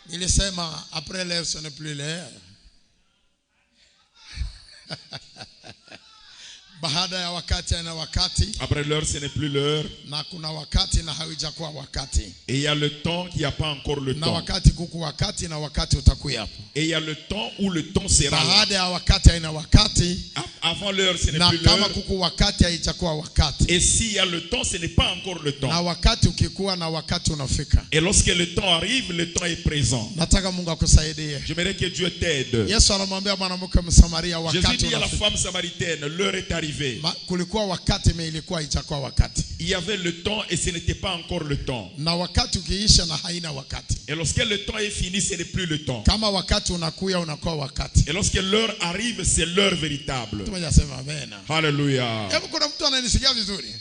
Nilisema après l'heure ce n'est plus l'heure. Baada ya wakati na wakati. Après l'heure, ce n'est plus l'heure. Na kuna wakati na haujakuwa wakati. Et il y a le temps qui n'a pas encore le na temps. wakati kuku wakati na wakati utakuya hapo. Et il y a le temps où le temps sera là. Baada ya wakati na wakati. Avant l'heure, ce n'est na plus l'heure. kama kuku wakati haijakuwa wakati. Et s'il y a le temps, ce n'est pas encore le temps. Na wakati ukikuwa na wakati unafika. Et lorsque le temps arrive, le temps est présent. Nataka Mungu akusaidie. J'aimerais que Dieu t'aide. Yesu anamwambia mwanamke Msamaria wakati Jésus dit à la unafika. femme samaritaine, l'heure est arrivée. Kulikuwa wakati ilikuwa haijakuwa wakati. Il y avait le temps et ce n'était pas encore le temps. Na wakati ukiisha na haina wakati. Et lorsque le temps est fini, ce n'est plus le temps. Kama wakati unakuya unakuwa wakati. Et lorsque l'heure arrive, c'est l'heure véritable. Tumejasema amen. Alléluia. Hebu kuna mtu ananisikia vizuri?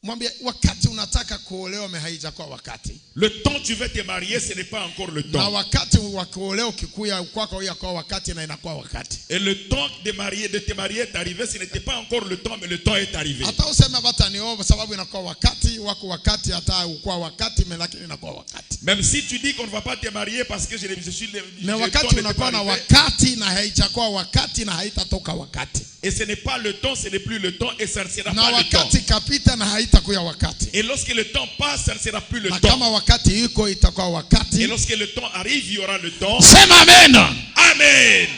Mwambie wakati unataka kuolewa haijakuwa wakati. Le temps tu veux te marier, ce n'est pas encore le temps. Na wakati wa kuolewa ukikuya kwako yakuwa wakati na inakuwa wakati. Et le temps de te marier est arrivé, ce n'était pas encore le temps, mais le temps est arrivé. Hata useme bata nioa sababu inakuwa wakati, wako wakati hata ukua wakati lakini inakuwa wakati. Même si tu dis qu'on ne va pas te marier parce que je suis na wakati unakuwa na wakati na haijakuwa wakati na haitatoka wakati. Et ce n'est pas le temps, ce n'est plus le temps et ça ne sera na pas le temps. wakati kapita na haitakuwa wakati. Et lorsque le temps passe, ça ne sera plus le na temps. Kama wakati iko itakuwa wakati. Et lorsque le temps arrive, il y aura le temps. Sema amen. Amen.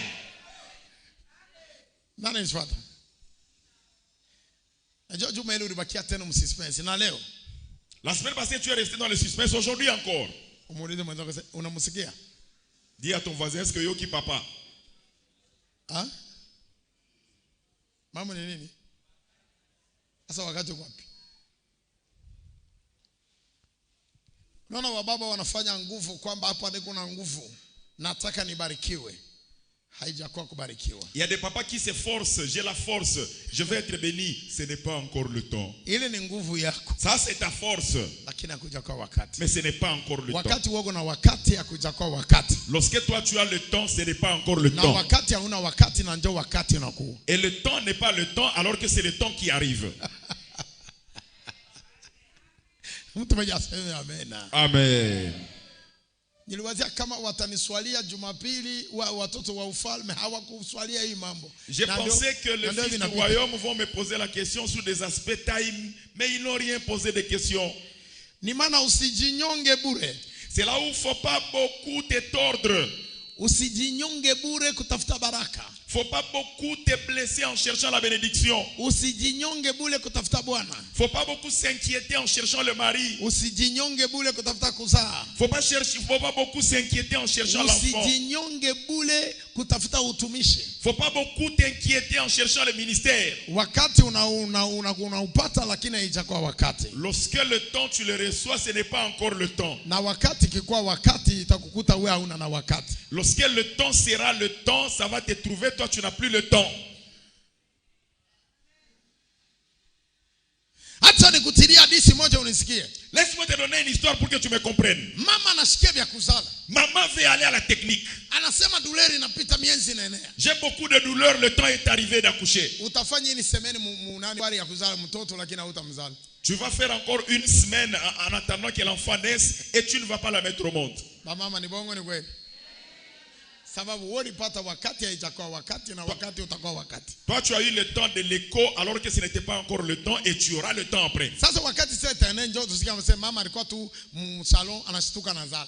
Nani niswata? Najua juma ile ulibakia tena msuspense na leo. La semaine passée, tu es resté dans le suspense. Aujourd'hui encore. Umuulize mwenzako unamsikia? Dis à ton voisin, est-ce que yoki papa? Ah? Mambo ni nini? Sasa wakati uko wapi? Naona wababa wanafanya nguvu kwamba hapa ndiko na nguvu. Nataka nibarikiwe. Haijakuwa kubarikiwa. Il y a des papas qui s'efforcent, j'ai la force, je vais être béni. Ce n'est pas encore le temps. Ile ni nguvu yako. Ça c'est ta force. Lakini hakuja kwa wakati. Mais ce n'est pas encore le temps. Wakati wako na wakati hakuja kwa wakati. Lorsque toi tu as le temps, ce n'est pas encore le na temps. Wakati hauna wakati na ndio wakati unakuwa. Et le temps n'est pas le temps alors que c'est le temps qui arrive. Mtu mmoja aseme amen. Amen. Niliwazia kama wataniswalia Jumapili watoto wa ufalme hawakuswalia hii mambo. J'ai pensé que les fils du royaume vont me poser la question sur des aspects time, mais ils n'ont rien posé de questions. Ni maana usijinyonge bure. C'est là où il ne faut pas beaucoup te tordre. Usijinyonge bure kutafuta baraka. Faut pas beaucoup te blesser en cherchant la bénédiction. Usijinyonge bure kutafuta bwana. Faut pas beaucoup s'inquiéter en cherchant le mari. Usijinyonge bure kutafuta kuzaa. Faut pas beaucoup s'inquiéter en cherchant l'enfant. Usijinyonge bure kutafuta utumishi. Faut pas beaucoup t'inquiéter en cherchant le ministère. Wakati unaupata lakini haijakuwa wakati. Lorsque le temps tu le reçois, ce n'est pas encore le temps. Na wakati kikuwa wakati itakukuta wewe hauna na wakati. Lorsque le temps sera le temps, ça va te trouver, toi tu n'as plus le temps. Acha nikutilia hadithi moja unisikie. Laisse-moi te donner une histoire pour que tu me comprennes. Mama anasikia vya kuzala. Maman veut aller à la technique. Anasema douleur inapita miezi inaenea. J'ai beaucoup de douleur, le temps est arrivé d'accoucher. Utafanya nini semeni munani bari ya kuzala mtoto lakini hautamzala. Tu vas faire encore une semaine en attendant que l'enfant naisse et tu ne vas pas la mettre au monde. Ba mama ni bongo ni kweli. Sababu wewe ulipata wakati haijakuwa wakati na wakati utakuwa wakati. Toi tu as eu le temps de l'écho alors que ce n'était pas encore le temps et tu auras le temps après. Sasa wakati sasa itaenda njoo tusikia msema mama alikuwa tu salon anashtuka na zala.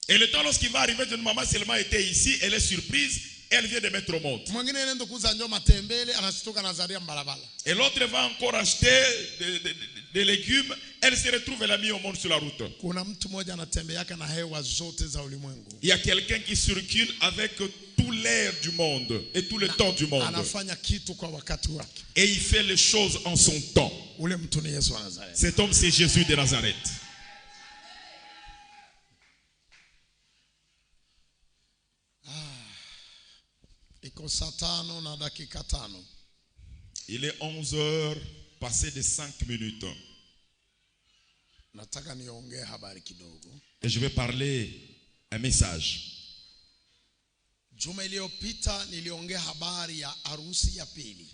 Et le temps lorsqu'il va arriver, de maman seulement était ici, elle est surprise, elle vient de mettre au monde. Mwingine anaenda kuuza njoo matembele anashtuka na zaria mbalabala. Et l'autre va encore acheter des légumes, elle se retrouve, elle a mis au monde sur la route. Kuna mtu mmoja anatembeaka na hewa zote za ulimwengu. Il y a quelqu'un qui circule avec tout l'air du monde et tout le temps du monde. Anafanya kitu kwa wakati wake. Et il fait les choses en son temps. Ule mtu ni Yesu wa Nazareth. Cet homme c'est Jésus de Nazareth. Iko saa 5 na dakika 5. Il est 11h passé de 5 minutes. Nataka niongee habari kidogo. Et je vais parler un message. Juma iliyopita niliongea habari ya harusi ya pili.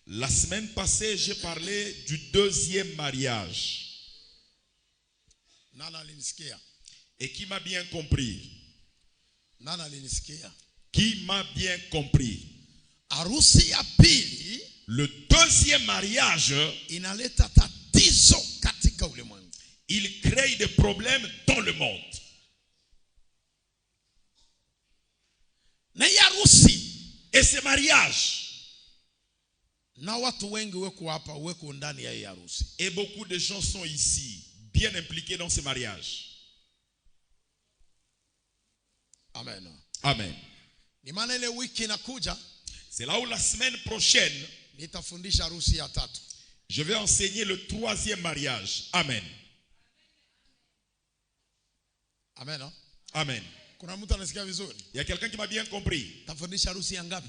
La semaine passée, j'ai parlé du deuxième mariage. Nani alinisikia? Et qui m'a bien compris? Nani alinisikia? Qui m'a bien compris? Harusi ya pili, Le deuxième mariage, inaleta tatizo katika ulimwengu. il crée des problèmes dans le monde. Na hii harusi, Et ce mariage, na watu wengi weko hapa, weko ndani ya hii harusi. et beaucoup de gens sont ici, bien impliqués dans ce mariage. Amen. Amen. Ni maana ile wiki inakuja C'est là où la semaine prochaine, nitafundisha harusi ya tatu. je vais enseigner le troisième mariage. Amen. Amen. Amen. Kuna mtu anasikia vizuri? Il y a quelqu'un qui m'a bien compris. Tafundisha harusi ya ngapi?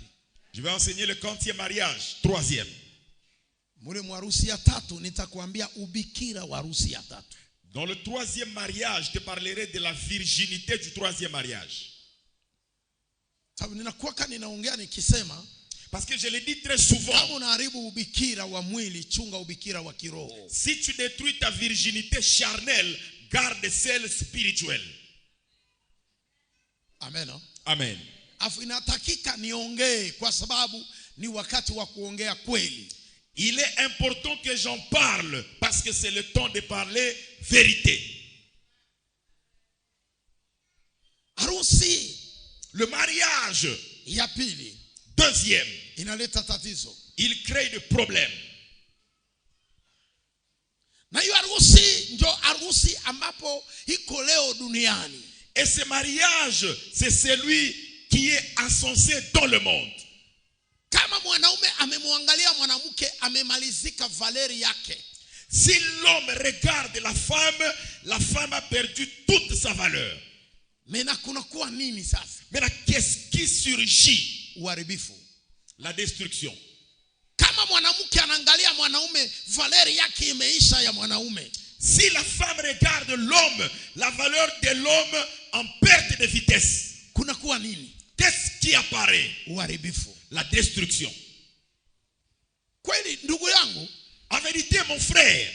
Je vais enseigner le quantième mariage, troisième. Mule mwa harusi ya tatu nitakwambia ubikira wa harusi ya tatu. Dans le troisième mariage, je te parlerai de la virginité du troisième mariage. Sababu ninakuwa ninaongea nikisema, Parce que je le dis très souvent, kama unaharibu ubikira wa mwili, chunga ubikira wa kiroho. si tu détruis ta virginité charnelle, garde celle spirituelle. Amen. Amen. Afu inatakika niongee kwa sababu ni wakati wa kuongea kweli. Il est important que j'en parle parce que c'est le temps de parler vérité. Harusi Le mariage, ya pili deuxième, inaleta tatizo. il crée des problèmes. Na hiyo harusi ndio harusi ambapo iko leo duniani. Et ce mariage, c'est celui qui est encensé dans le monde. Kama mwanaume amemwangalia mwanamke, amemalizika valeri yake. Si l'homme regarde la femme a perdu toute sa valeur. Mena kunakuwa nini sasa? Maintenant, qu'est-ce qui surgit? Uharibifu. La destruction. Kama mwanamke anaangalia mwanaume, valeri yake imeisha ya mwanaume. Si la femme regarde l'homme, la valeur de l'homme en perte de vitesse. Kunakuwa nini? Qu'est-ce qui apparaît? Uharibifu. La destruction. Kweli ndugu yangu, En vérité, mon frère,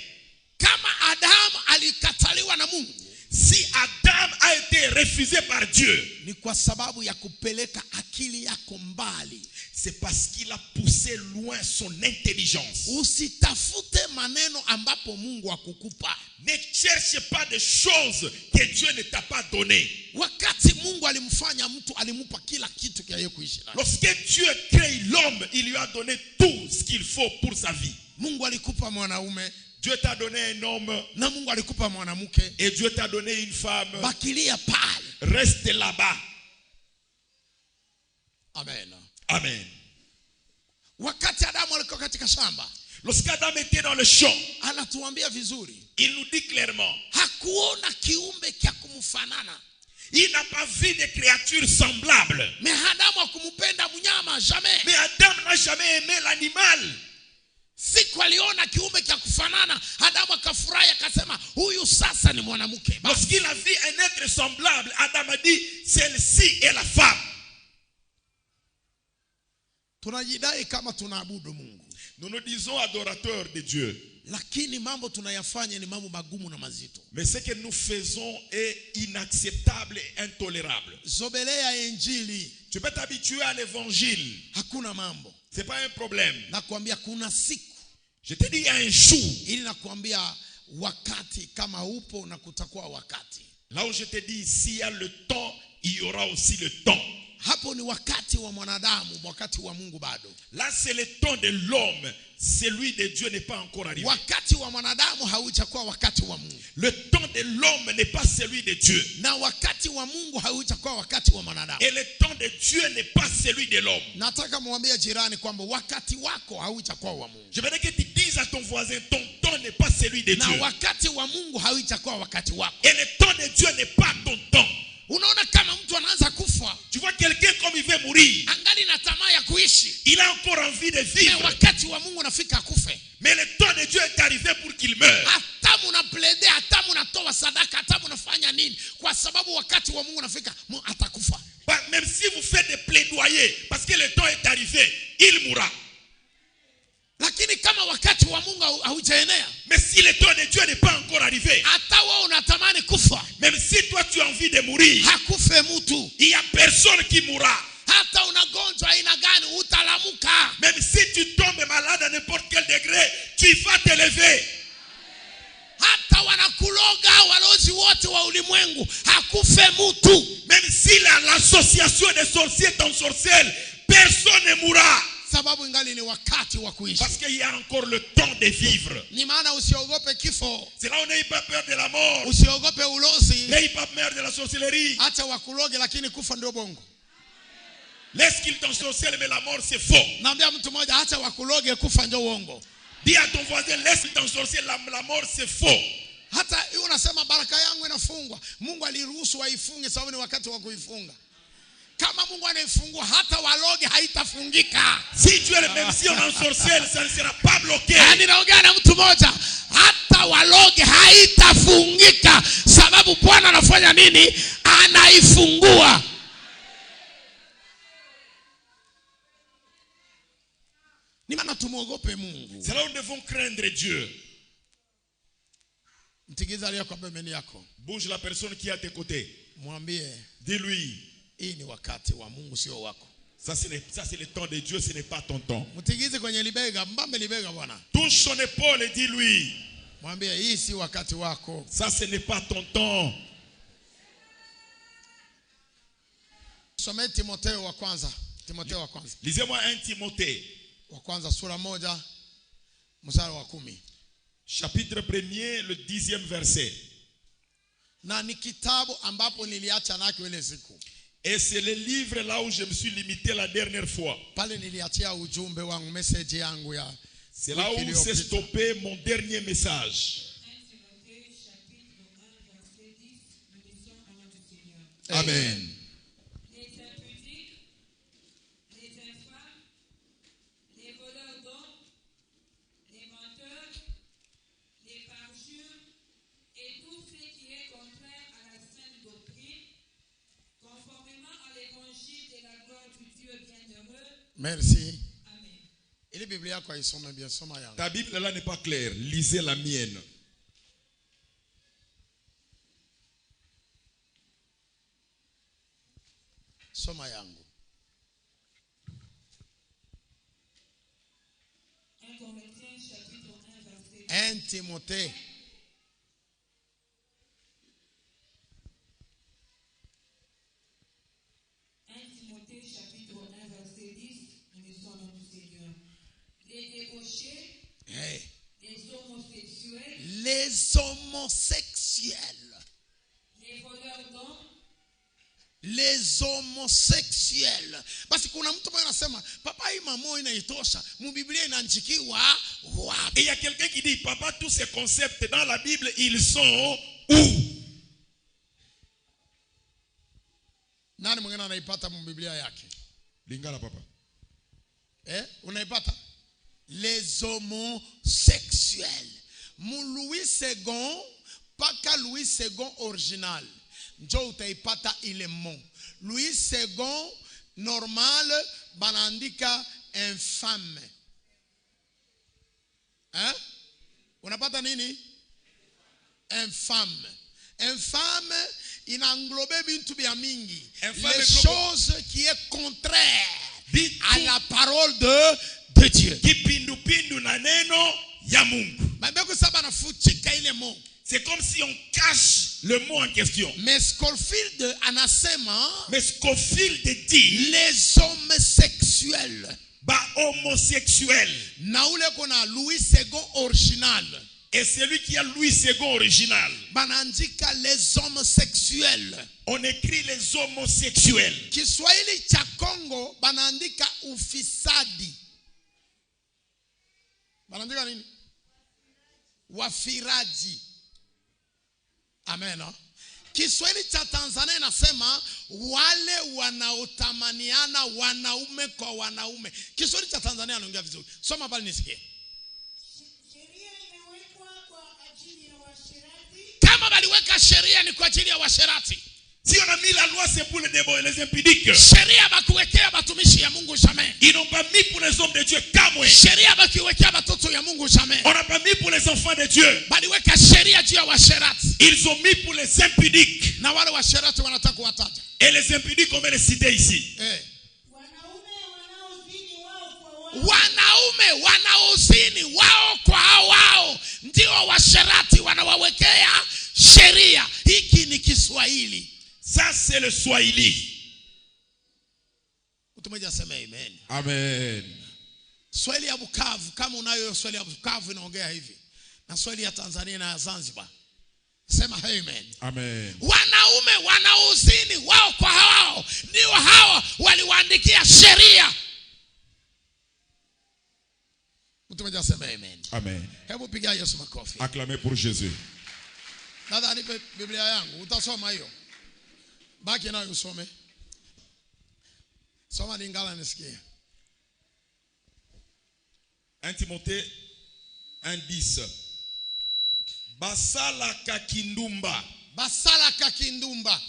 kama Adamu alikataliwa na Mungu, si Adam a été refusé par Dieu, ni kwa sababu ya kupeleka akili yako mbali. c'est parce qu'il a poussé loin son intelligence. Usitafute maneno ambapo Mungu akukupa. Ne cherche pas des choses que Dieu ne t'a pas données. Wakati Mungu alimfanya mtu, alimupa kila kitu kia yeye kuishi nacho. Lorsque Dieu crée l'homme, il lui a donné tout ce qu'il faut pour sa vie. Mungu alikupa mwanaume, Dieu t'a donné un homme na Mungu alikupa mwanamke. et Dieu t'a donné une femme. Bakilia pale. Reste là-bas. Amen. Amen. Wakati Adamu alikuwa katika shamba, Lorsqu'Adam était dans le champ, anatuambia vizuri, il nous dit clairement, hakuona kiumbe kia kumfanana. il n'a pas vu de créatures semblables. Mais Adamu hakumpenda mnyama jamais. Mais Adam n'a jamais aimé l'animal. Siku aliona kiumbe kia kufanana, Adamu akafurahi akasema, huyu sasa ni mwanamke. Lorsqu'il a vu un être semblable, Adam a dit, celle-ci est la femme. Tunajidai kama tunaabudu Mungu, Nous nous disons adorateurs de Dieu. lakini mambo tunayafanya ni mambo magumu na mazito. Mais ce que nous faisons est inacceptable et intolérable. Zobelea injili, Tu peux t'habituer à l'évangile. hakuna mambo. Ce n'est pas un problème. Nakwambia kuna siku, Je te dis, il y a un jour. ili nakwambia wakati kama upo na kutakuwa wakati. Là où je te dis, s'il y a le temps, il y aura aussi le temps. Hapo ni wakati wa mwanadamu, wakati wa Mungu bado. Là, c'est le temps de l'homme. Celui de Dieu n'est pas encore arrivé. Wakati wa mwanadamu haujakuwa wakati wa Mungu. Le temps de l'homme n'est pas celui de Dieu. Na wakati wa Mungu haujakuwa wakati wa mwanadamu. Et le temps de Dieu n'est pas celui de l'homme. Nataka muambie jirani kwamba wakati wako haujakuwa wa Mungu. Je voudrais que tu dises à ton voisin, ton temps n'est pas celui de Na Dieu. wakati wa Mungu haujakuwa wakati wako. Et le temps de Dieu n'est pas ton temps. Unaona kama mtu anaanza kufa, Tu vois quelqu'un comme il veut mourir. angali na tamaa ya kuishi. Il a encore envie de Na vivre. wakati wa Mungu nafika akufe. Mais le temps de Dieu est arrivé pour qu'il meure. Hata mnaplede, hata mnatoa sadaka, hata mnafanya nini, kwa sababu wakati wa Mungu nafika atakufa. Même si vous faites des plaidoyers, parce que le temps est arrivé, il mourra. Lakini kama wakati wa Mungu haujaenea, mais si le temps de Dieu n'est pas encore arrivé, hata wewe unatamani kufa, même si toi tu as envie de mourir, hakufe mtu. il y a personne qui mourra. Hata unagonjwa aina gani utalamuka. Même si tu tombes malade à n'importe quel degré, tu vas te lever. Hata wanakuloga walozi wote wa ulimwengu, hakufe mtu. Même si l'association des sorciers t'ensorcelle, personne ne mourra. Sababu ingali ni wakati wa kuishi. Parce qu'il y a encore le temps de vivre. Ni maana usiogope kifo. C'est là où on n'ait pas peur de la mort. Usiogope ulozi. N'ayez pas peur de la sorcellerie. Acha wakuloge lakini kufa ndio bongo. Laisse qu'il t'ensorcelle, mais la mort c'est faux. Naambia mtu mmoja acha wakuloge kufa ndio uongo. Dis à ton voisin, laisse qu'il t'ensorcelle, la mort c'est faux. Hata unasema baraka yangu inafungwa. Mungu aliruhusu waifunge sababu ni wakati wa kuifunga. Kama Mungu anaifungua hata waloge haitafungika. Si tu es le même si on ensorcelle, ça ne sera pas bloqué. Ninaongea na mtu mmoja, hata waloge haitafungika sababu Bwana anafanya nini? Anaifungua. Ni maana tumuogope Mungu. C'est là où nous devons craindre Dieu. Mtigiza aliye kwa pembeni yako. Bouge la personne qui est à tes côtés. Mwambie, dis-lui, hii ni wakati wa Mungu sio wako. Ça c'est le temps de Dieu, ce n'est pas ton temps. Mtigize kwenye libega, mbambe libega bwana. Touche son épaule et dis-lui, mwambie hii si wakati wako. Ça ce n'est pas ton temps. Someni Timotheo wa kwanza. Timotheo wa kwanza. Lisez-moi 1 Timothée. Wa kwanza sura 1 mstari wa 10. Chapitre 1er, le 10e verset. Na ni kitabu ambapo niliacha nako ile siku. Et c'est le livre là où je me suis limité la dernière fois. Pale niliachia ujumbe wangu, message yangu ya. C'est là où s'est stoppé mon dernier message. Amen. Merci. Ile Biblia yako isome bien, soma yangu. Ta Bible là n'est pas claire, lisez la mienne. Soma yangu. 1 Timothée. Les homosexuels. Les homosexuels. Basi kuna mtu mmoja anasema papa hii mamo inaitosha. Mu Biblia inaandikiwa wapi? Et il y a quelqu'un qui dit papa tous ces concepts dans la Bible ils sont où? Nani mwingine anaipata mu Biblia yake? Lingala papa. Unaipata? Les homosexuels. Mu Louis II paka Louis II original. Njo utaipata ile mot. Louis II normal banaandika infâme. Unapata nini? Infâme. Infâme inanglobe bintu bya mingi. Les choses qui est contraire à la parole de Dieu. Kipindupindu na neno ya Mungu. Mabeko saba nafutika ile mot. C'est comme si on cache le mot en question. Mais Scofield anasema, mais Scofield dit les homosexuels. Ba homosexuel. Na ule kona Louis II original. Et celui qui a Louis II original. Banandika les homosexuels. On écrit les homosexuels. Kiswahili cha Kongo banandika ufisadi. Banandika nini? Wafiraji. Amen. Kiswahili cha Tanzania inasema wale wanaotamaniana wanaume kwa wanaume. Kiswahili cha Tanzania anaongea vizuri. Soma pale nisikie. Sheria imewekwa kwa ajili ya washerati. Kama baliweka sheria ni kwa ajili ya washerati. Si on a mis la loi c'est pour les impudiques. Sheria bakuwekea batumishi ya Mungu jamais. Ils n'ont pas mis pour les hommes de Dieu kamwe. sheria bakiwekea batoto ya Mungu jamais. On n'a pas mis pour les enfants de Dieu. Baliweka sheria juu ya washerati. Ils ont mis pour les impudiques. Na wale washerati wanataka kuwataja. Et les impudiques, on va les citer ici. Wanaume wanaozini wao kwa wao ndio washerati wanawawekea sheria. Hiki ni Kiswahili. Ça c'est le Swahili. Utumeja sema amen. Amen. Swahili ya Bukavu, kama unayo Swahili ya Bukavu inaongea hivi. Na Swahili ya Tanzania na Zanzibar. Sema amen. Amen. Wanaume wanaozini wao kwa wao ndio hawa waliwaandikia sheria. Utumeja sema amen. Amen. Hebu piga Yesu makofi. Acclamez pour Jésus. Dada nipe Biblia yangu, utasoma hiyo. Baki nayo usome. Soma Lingala nisikie. 1 Timothée 1:10. Basala kakindumba. Basala kakindumba.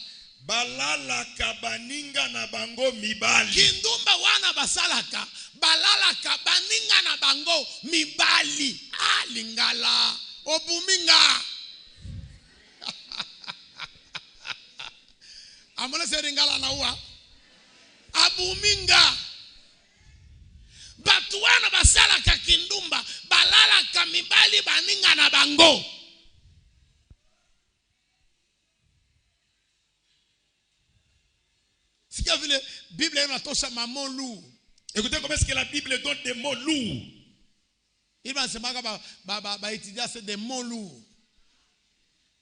Balala kabaninga na bango mibali. Kindumba wana basalaka. Balala kabaninga na bango mibali. Lingala. Obuminga. Amona se Lingala na uwa. Abuminga. Batuwana basala kakindumba. Balala kamibali baninga na bango. Sikia vile Bible inatosha mamon lourd. Écoutez comment est-ce que la Bible donne des mots lourds. Il va se marquer ba étudier c'est des mots lourds.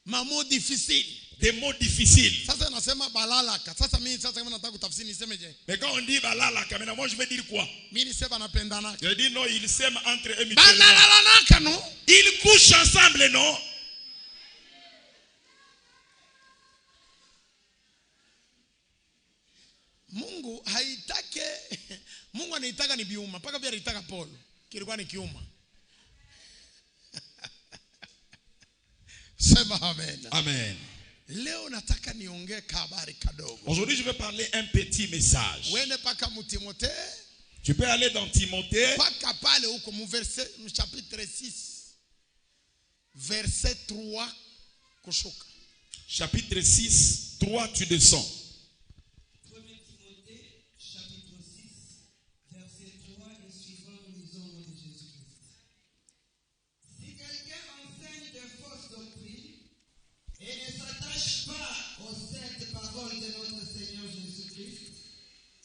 Mamon difficile. Des mots difficiles. Sasa nasema balalaka. Sasa mimi sasa kama nataka kutafsiri nisemeje? Mais quand on dit balalaka, maintenant moi je vais dire quoi? Mimi nisema napendana. Je dis non, ils s'aiment entre eux mutuellement. Banalalaka non? Ils couchent ensemble, non? Mungu haitake. Mungu anaitaka ni biuma. Paka pia anaitaka Paul. Kilikuwa ni kiuma. Sema amen. Amen. Leo nataka niongee habari kadogo. Aujourd'hui je vais parler un petit message. Wende paka mu Timothée. Tu peux aller dans Timothée. Paka pale huko mu verset chapitre 6. Verset 3 kushuka. Chapitre 6, 3 tu descends.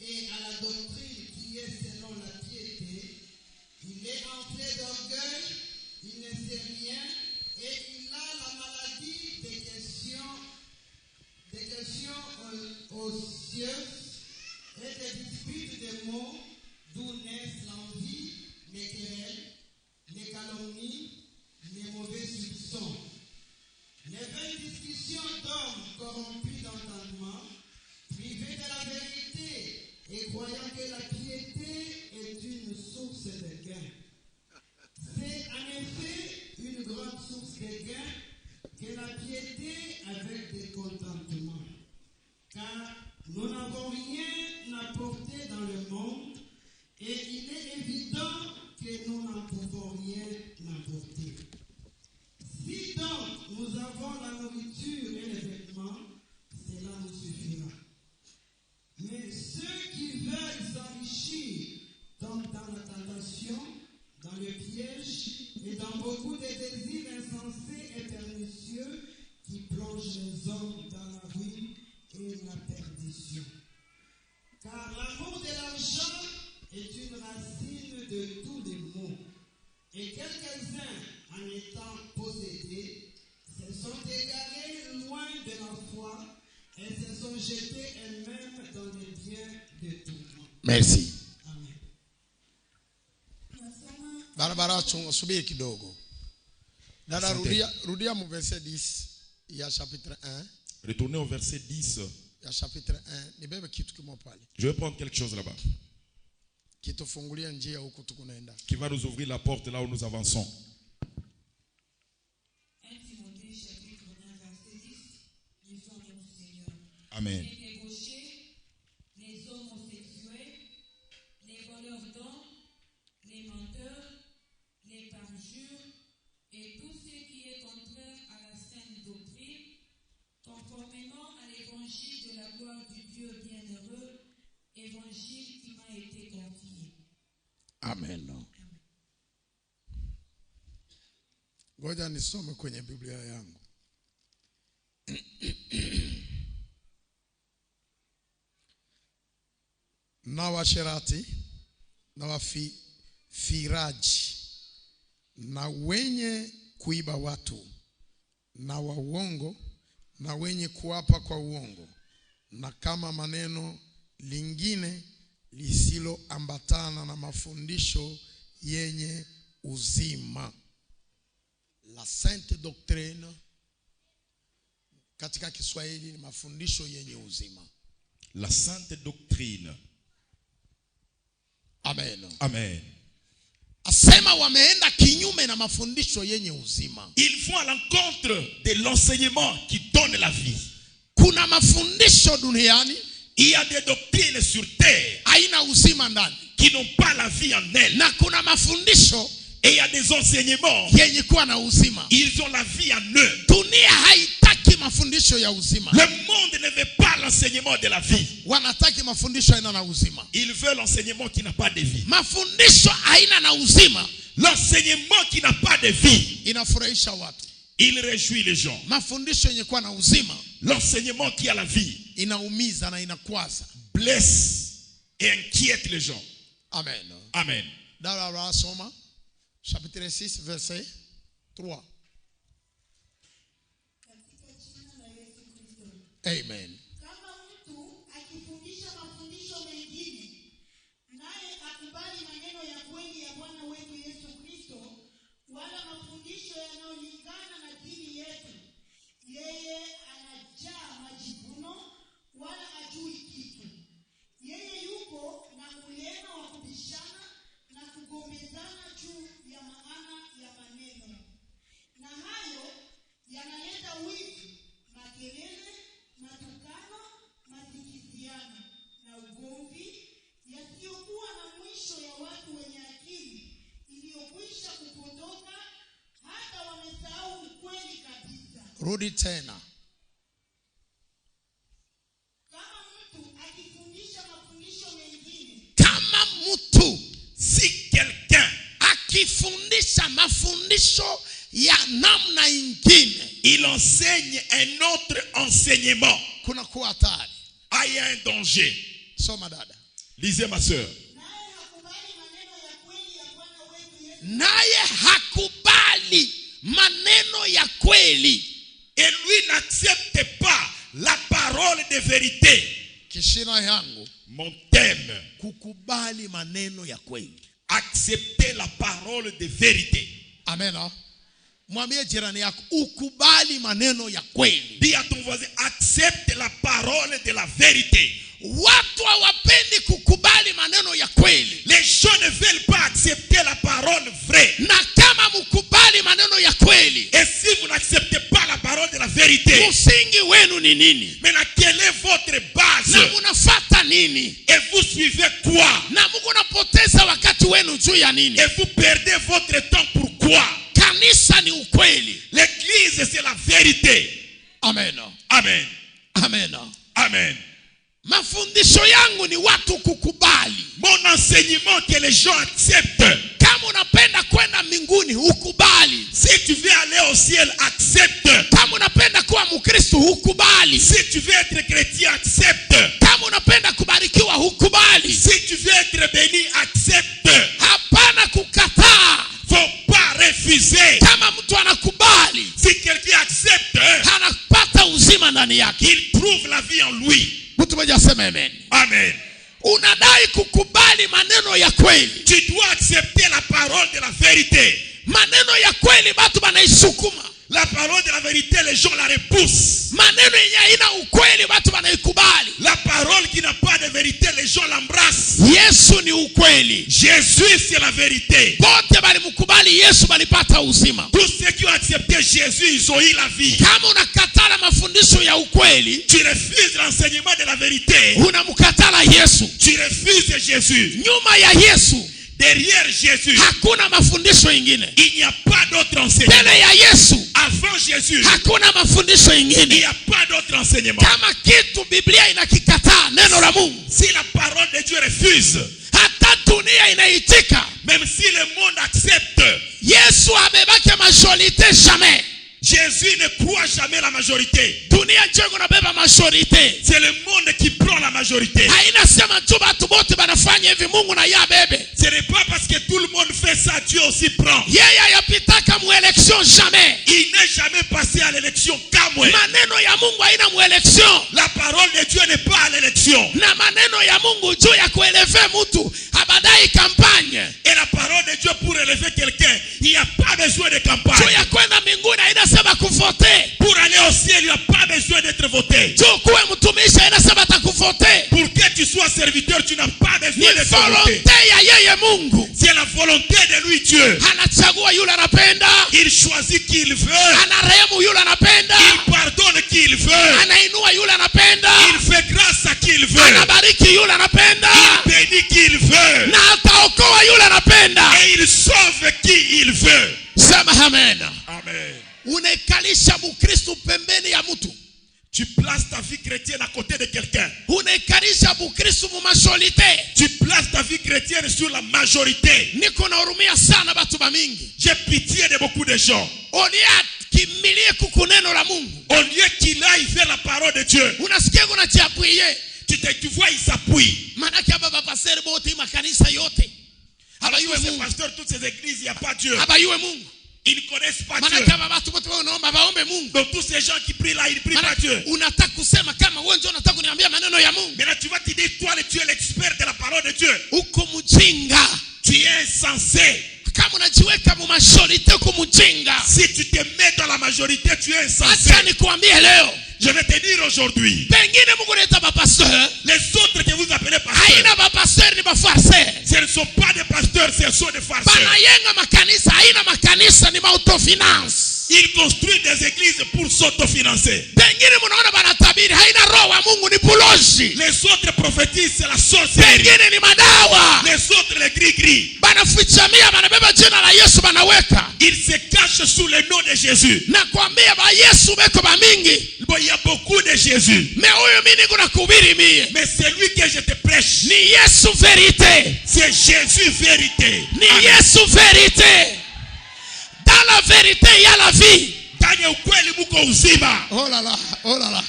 Et à la doctrine qui est selon la piété, il est entré d'orgueil, il ne sait rien, et il a la maladie des questions ocieuses et des disputes des mots, d'où naissent l'envie, les querelles, les calomnies, les mauvais soupçons, les vaines discussions d'hommes corrompus d'entendement, privés de la vérité, et croyant que la piété est une source de gain. C'est en effet une grande source de gain que la piété avec des contentements. Car nous n'avons rien apporté dans le monde et il est évident que nous n'en pouvons rien apporter. Si donc nous avons la nourriture et les vêtements, cela nous suffira. Mais ceux qui veulent s'enrichir tombent dans la tentation, dans le piège et dans beaucoup de désirs insensés et pernicieux qui plongent les hommes dans la ruine et la perdition. Car l'amour de l'argent est une racine de tous les maux. Et quelques-uns, en étant possédés, se sont égarés loin de la foi et se sont jetés elles-mêmes dans les biens de tout le monde. Merci. Amen. Barabara subiri kidogo. Dada rudia mu verset 10 ya chapitre 1. Retournez au verset 10. Ya chapitre 1. Nibebe kitu kimo pale. Je vais prendre quelque chose là-bas. Kitufungulia njia huko tukunaenda. Qui va nous ouvrir la porte là où nous avançons. 1 Timothée chapitre 1 verset 10. L'histoire de notre Seigneur. Amen. Les débauchés, les homosexuels, les voleurs Ngoja nisome kwenye Biblia yangu. Na washerati na wafiraji na wenye kuiba watu na wa uongo na wenye kuapa kwa uongo na kama maneno lingine lisiloambatana na mafundisho yenye uzima. La sainte doctrine katika Kiswahili ni mafundisho yenye uzima. La sainte doctrine. Amen. Amen. Asema wameenda kinyume na mafundisho yenye uzima. Ils vont à l'encontre de l'enseignement qui donne la vie. Kuna mafundisho duniani, il y a des doctrines sur terre haina uzima ndani, qui n'ont pas la vie en elles. na kuna mafundisho Et il y a des enseignements, yenye kuwa na uzima. ils ont la vie en eux. Dunia haitaki mafundisho ya uzima. Le monde ne veut pas l'enseignement de la vie. Wanataki mafundisho haina na uzima. Ils veulent l'enseignement qui n'a pas de vie. Mafundisho haina na uzima L'enseignement qui n'a pas de vie, inafurahisha watu. il réjouit les gens. Mafundisho yenye kuwa na uzima L'enseignement qui a la vie inaumiza na inakwaza. blesse et inquiète les gens. Amen. Amen. Dawa la soma chapitre 6 verset 3. Amen. Kama mtu akifundisha mafundisho mengine, naye akubali maneno ya kweli ya Bwana wetu Yesu Kristo, wala mafundisho yanayolingana na dini yetu, yeye anajaa majivuno, wala hajui kitu. Yeye yuko na ulema wa kubishana na kugombezana juu ya maana ya maneno, na hayo yanaleta wivu, makelele, matukano, masikiziano na ugomvi, yasiyokuwa na mwisho, ya watu wenye akili iliyokwisha kupotoka, hata wamesahau ukweli kabisa. Rudi tena. Kama mtu akifundisha mafundisho mengine, Kama mtu Si quelqu'un, akifundisha mafundisho ya namna ingine, il enseigne un autre enseignement, kuna kuwa hatari. il y a un danger. Soma dada. Lisez ma soeur. naye hakubali maneno ya kweli ya Bwana wetu Yesu, Naye hakubali maneno ya kweli. Et lui n'accepte pas la parole de vérité. Kishina yangu, Mon thème, kukubali maneno ya kweli. accepter la parole de vérité. Amen. Mwambie jirani yako ukubali maneno ya kweli. Dis à ton voisin, accepte la parole de la vérité. Watu hawapendi kukubali maneno ya kweli. Les gens ne veulent pas accepter la parole vraie. Na kama mkubali maneno ya kweli, Et si vous n'acceptez pas la parole de la vérité, msingi wenu ni nini? maintenant quelle est votre base? Na munafuata nini? Et vous suivez quoi? Na Mungu napoteza wakati wenu juu ya nini? Et vous perdez votre temps pourquoi? Kanisa ni ukweli. L'église, c'est la vérité. Amen. Amen. Amen. Amen. Mafundisho yangu ni watu kukubali. Mon enseignement que les gens acceptent. Kama unapenda kwenda mbinguni ukubali. Si tu veux aller au ciel, accepte. Kama unapenda kuwa Mkristo ukubali. Si tu veux être chrétien, accepte. Kama unapenda kubarikiwa ukubali. Si tu veux être béni, accepte. Hapana kukataa. Faut pas refuser. Kama mtu anakubali, Si quelqu'un accepte, anapata uzima ndani yake. il trouve la vie en lui. Mtu mmoja aseme amen. Amen. Unadai kukubali maneno ya kweli. Tu dois accepter la parole de la vérité. Maneno ya kweli watu wanaisukuma. La parole de la vérité, les gens la repoussent. Maneno yenye haina ukweli watu wanaikubali. La parole qui n'a pas de vérité, les gens l'embrassent. Yesu ni ukweli. Jésus, c'est la vérité. Wote walimkubali Yesu walipata uzima. Tous ceux qui ont accepté Jésus, ils ont eu la vie. Kama unakatala mafundisho ya ukweli, Tu refuses l'enseignement de la vérité. unamkatala Yesu. Tu refuses Jésus. Nyuma ya Yesu Derrière Jésus, hakuna mafundisho ingine. il n'y a pas d'autre enseignement. Mbele ya Yesu Avant Jésus, hakuna mafundisho il n'y ingine. a pas d'autre enseignement. Kama kitu Biblia inakikataa neno la Mungu, Si la parole de Dieu refuse, hata dunia inaitika, même si le monde accepte, Yesu abebake majorite jamais. Jésus ne croit jamais la majorité. Dunia njengo nabeba majorite. C'est le monde qui prend la majorité. Haina sema tu batu bote banafanya hivi Mungu na ya bebe. Ce n'est pas parce que tout le monde fait ça, Dieu aussi prend. Yeye yapitaka mu election jamais. Il n'est jamais passé à l'élection kamwe. Maneno ya Mungu haina mu election. La parole de Dieu n'est pas à l'élection. Na maneno ya Mungu juu ya kueleve mtu habadai campagne. Et la parole de Dieu pour élever quelqu'un, il n'y a pas besoin de Juu campagne. ya kwenda mbinguni haina sema kuvote. Pour aller au ciel, il n'y a pas besoin d'être voté. Juu kuwe mtumishi haina sema atakuvote. Pour que tu sois serviteur, tu n'as pas Ni besoin d'être voté. volonté ya yeye Mungu. C'est la volonté de lui, Dieu. Anachagua yule anapenda. Il choisit qui il veut. Anarehemu yule anapenda. Il pardonne qui il veut. Anainua yule anapenda. Il fait grâce à qui il veut. Anabariki yule anapenda. Il bénit qui il veut. Na ataokoa yule anapenda. Et il sauve qui il veut. Sema amen. Amen. Unaikalisha Mukristo pembeni ya mtu. Tu places ta vie chrétienne à côté de quelqu'un. Unaikalisha Mukristo mu majorite. Tu places ta vie chrétienne sur la majorité. Niko nahurumia sana batu bamingi. J'ai pitié de beaucoup de gens. Onia kimbilie kukuneno la Mungu. Au lieu qu'il aille vers la parole de Dieu, Unasikia kuna chiapuye. tu vois, il s'appuie. Manake hapa bapaseri bote makanisa yote. Habayuwe Tous ces Mungu. pasteurs, toutes ces églises, il n'y a pas Dieu. Habayuwe Mungu. Ils ne connaissent pas Dieu. Manake hapa batu bote wanaomba baombe Mungu. Donc tous ces gens qui prient là, ils ne prient pas Manake Dieu. unataka kusema kama wewe ndio unataka kuniambia maneno ya Mungu. Maintenant, tu vas te dire, toi, tu es l'expert de la parole de Dieu. Uko mjinga. Tu es insensé. Kama unajiweka mu majorite uko mjinga. Si tu te mets dans la majorité, tu es insensé. Acha nikwambie leo. Je vais te dire aujourd'hui, Pengine Mungu anaita bapasteur. les autres que vous appelez pasteurs, Haina bapasteur ni bafarse. ce ne sont pas des pasteurs, ce sont des farceurs. Banayenga makanisa, haina makanisa ni autofinance. Ils construisent des églises pour s'autofinancer. Pengine munaona banatabiri, haina roho wa Mungu ni buloji. Les autres prophétisent, c'est la sorcellerie. Pengine ni madawa. Les autres, les gris-gris. Banafichamia, banabeba jina la Yesu banaweka. Ils se cachent sous le nom de Jésus. Nakwambia ba Yesu beko ba mingi. Bon, il y a beaucoup de Jésus. Me huyo mimi niko nakuhubiri mie. Mais celui que je te prêche, Ni Yesu verite. c'est Jésus vérité. Ni Amen. Yesu verite. Dans la vérité, il y a la vie. Ndani ya ukweli muko uzima. Oh là là, oh là là,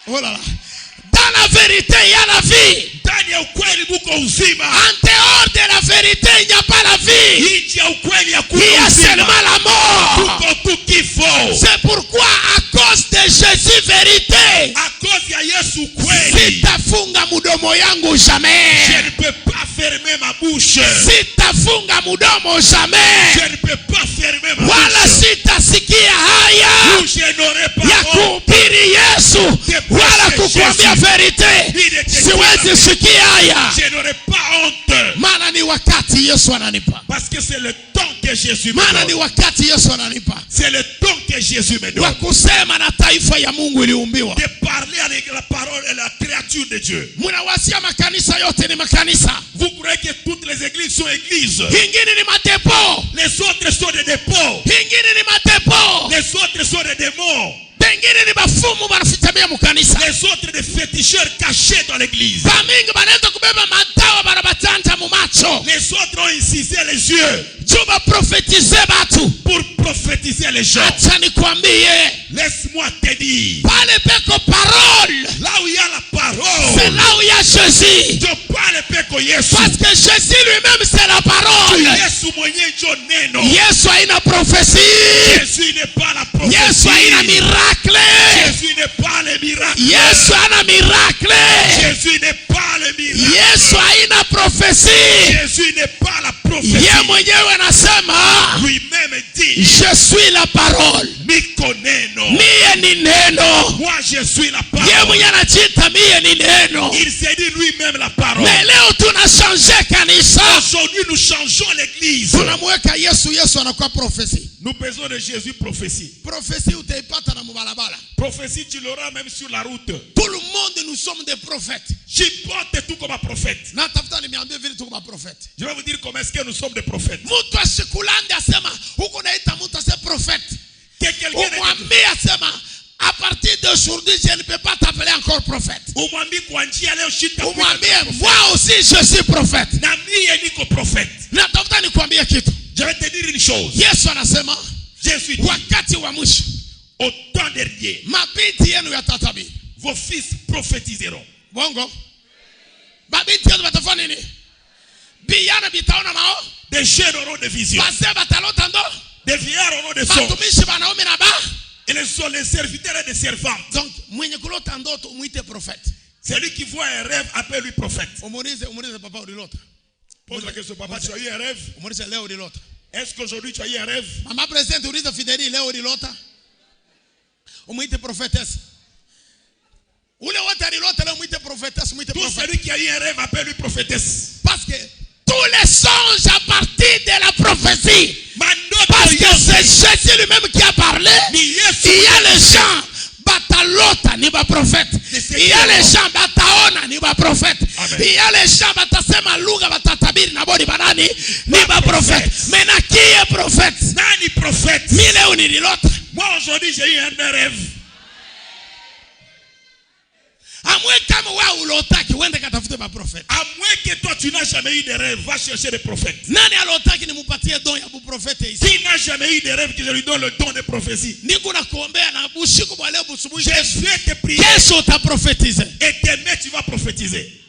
oh là là. Dans la vérité, il y a la vie. Ndani ya ukweli muko uzima. En dehors de la vérité, il n'y a pas la vie. Nje ya ukweli ya Il y a seulement uzima. la mort. Kuko tu kifo. C'est pourquoi, à cause de Jésus vérité, À cause ya Yesu kweli, sitafunga mudomo yangu je jamais. ne peux pas fermer ma bouche. Sitafunga mudomo Je jamais. ne peux pas fermer ma Wala bouche. sitasikia haya Ou je n'aurai pas ya honte kuhubiri Yesu wala kukuambia verite. Siwezi sikia haya. Je n'aurai pas honte. Maana ni wakati Yesu ananipa. Parce que c'est le temps que Jésus me Maana ni donne. wakati Yesu ananipa. C'est le temps que Jésus me Wa donne. kusema na taifa ya Mungu iliumbiwa. De parler avec la parole et la créature de Dieu. Munawasia makanisa yote ni makanisa. Vous croyez que toutes les églises sont églises? Hingine ni matepo. Les autres sont des dépôts. Hingine ni matepo. Les autres sont des démons. Pengine ni bafumu banafitamia mukanisa. Les autres des féticheurs cachés dans l'église. Bamingi banaenda kubeba madawa banabatanja mu macho. Les autres ont incisé les yeux Juba profetize batu. pour prophétiser les gens. Acha nikwambie. Laisse-moi te dire, Pale peko parole. là où il y a la C'est parole, là où il y a Jésus. je parle peko Yesu. Parce que Jésus lui-même c'est la parole. Yesu mwenye njo neno. Yesu haina prophesie. Jésus n'est pas la Yesu haina prophétie. miracle. Jésus n'est pas le miracle. Yesu hana miracle. Jésus n'est pas le miracle. Yesu haina prophesie. Jésus n'est pas la prophétie. Ye mwenyewe anasema Lui-même dit, je suis la parole. Miko neno. Mie ni neno. Moi je suis la Ye parole. mwenyewe anajiita mie ni neno. Il s'est dit lui-même la parole. Mais leo tunashanje kanisa. Aujourd'hui nous changeons l'église. Tunamweka Yesu, Yesu anakuwa prophesie. Nous faisons de Jésus prophétie. Prophesie utaipata na mubalabala. Prophétie tu l'auras même sur la route. Tout le monde nous sommes des prophètes. Chipote tout comme un prophète. Na tafuta nimeambia vile tuko maprofeti. Je vais vous dire comment est-ce que nous sommes des prophètes. Mtu asikulande asema huko naita mtu ase prophète. Que quelqu'un Umwambie asema à partir d'aujourd'hui je ne peux pas t'appeler encore prophète. umwambie kwa njia leo shita Umwambie moi aussi je suis prophète. na mie niko prophète. Na tafuta nikwambie kitu. Je vais te dire une chose. Yesu anasema Jésus dit, wakati wa mwisho au temps dernier, mabinti yenu yatatabiri. vos fils prophétiseront. Bongo. Mabinti yenu watafanya nini? Biyana bitaona mao. Des jeunes auront des visions. Wazee batalota ndo. Des vieillards auront des songes. Batumishi banaume na ba. Et les sont les serviteurs et des servantes. Donc mwenye kulota ndoto muite prophète. Celui qui voit un rêve, appelle-lui prophète. Umuulize papa ulilota. Pose la question, papa, tu as eu un rêve? Umuulize leo ulilota. Est-ce qu'aujourd'hui tu as eu un rêve? Mama president uliza Fideli leo ulilota. Umuite prophétesse. Ule wote alilota leo muite prophétesse, muite Tout prophète. celui qui a eu un rêve, appelle-lui prophétesse. Parce que tous les songes à partir de la prophétie. Parce que c'est Jésus lui-même qui a parlé. Il y a les gens batalota ni ba prophète. Il y a les gens bataona ni ba prophète. Il y a les gens batasema lugha batatabiri na bodi banani ni ba prophète. Mais na qui est prophète? Nani prophète? Mile unililota. Moi aujourd'hui j'ai eu un rêve. Amwe kama wewe ulotaki uende katafute ba prophète. À moins que toi tu n'as jamais eu de rêve, va chercher des prophètes. Nani alotaki nimupatie don ya bu prophète ici? Qui n'a jamais eu de rêve, que je lui donne le don de prophétie. Niko na kuombea na usiku wa leo busubuhi. Je vais te prier. Kesho utaprophétiser. Et demain tu vas prophétiser.